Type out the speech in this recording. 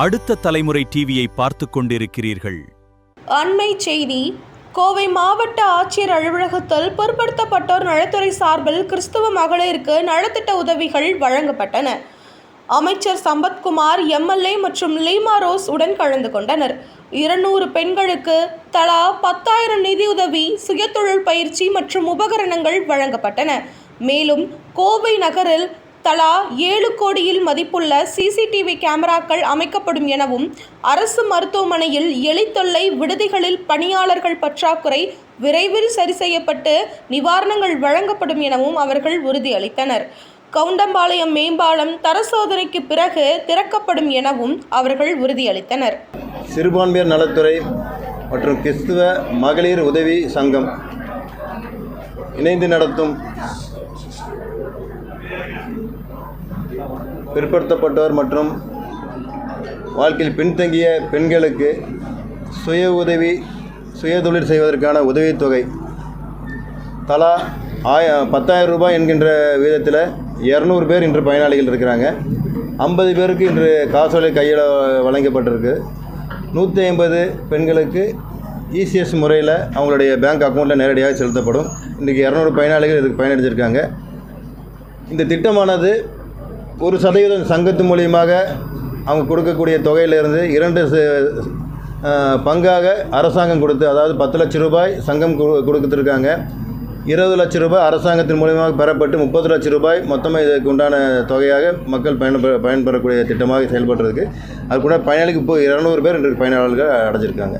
அடுத்த தலைமுறை டிவியை பார்த்துக் கொண்டிருக்கிறீர்கள். அண்மை செய்தி. கோவை மாவட்ட ஆட்சியர் அலுவலகத்தில் பிற்படுத்தப்பட்டோர் நலத்துறை சார்பில் கிறிஸ்துவ மகளிருக்கு நலத்திட்ட உதவிகள் வழங்கப்பட்டன. அமைச்சர் சம்பத்குமார், எம்எல்ஏ மற்றும் லீமா ரோஸ் உடன் கலந்து கொண்டனர். 200 பெண்களுக்கு தலா 10,000 நிதியுதவி, சுயதொழில் பயிற்சி மற்றும் உபகரணங்கள் வழங்கப்பட்டன. மேலும் கோவை நகரில் தலா 7 கோடியில் மதிப்புள்ள சிசிடிவி கேமராக்கள் அமைக்கப்படும் எனவும், அரசு மருத்துவமனையில் எலி தொல்லை, விடுதிகளில் பணியாளர்கள் பற்றாக்குறை விரைவில் சரி செய்யப்பட்டு நிவாரணங்கள் வழங்கப்படும் எனவும் அவர்கள் உறுதியளித்தனர். கவுண்டம்பாளையம் மேம்பாலம் தர சோதனைக்கு பிறகு திறக்கப்படும் எனவும் அவர்கள் உறுதியளித்தனர். சிறுபான்மையர் நலத்துறை மற்றும் கிறிஸ்துவ மகளிர் உதவி சங்கம் இணைந்து நடத்தும் பிற்படுத்தப்பட்டோர் மற்றும் வாழ்க்கையில் பின்தங்கிய பெண்களுக்கு சுயதொழில் செய்வதற்கான உதவித்தொகை தலா 10,000 ரூபாய் என்கின்ற விதத்தில் 200 பேர் இன்று பயனாளிகள் இருக்கிறாங்க. 50 பேருக்கு இன்று காசோலை கையில் வழங்கப்பட்டிருக்கு. 150 பெண்களுக்கு இசிஎஸ் முறையில் அவங்களுடைய பேங்க் அக்கௌண்ட்டில் நேரடியாக செலுத்தப்படும். இன்றைக்கி 200 பயனாளிகள் இதுக்கு பயனடைஞ்சிருக்காங்க. இந்த திட்டமானது 1% சங்கத்து மூலியமாக அவங்க கொடுக்கக்கூடிய தொகையிலிருந்து 2 பங்காக அரசாங்கம் கொடுத்து, அதாவது 10 லட்சம் ரூபாய் சங்கம் கொடுத்துருக்காங்க. 20 லட்சம் ரூபாய் அரசாங்கத்தின் மூலியமாக பெறப்பட்டு 30 லட்சம் ரூபாய் மொத்தமாக இதுக்கு உண்டான தொகையாக மக்கள் பயன்பெறக்கூடிய திட்டமாக செயல்படுறதுக்கு அதுக்குள்ள பயனாளிக்கு இப்போ 200 பேர் இன்றைக்கு பயனாளர்கள் அடைஞ்சிருக்காங்க.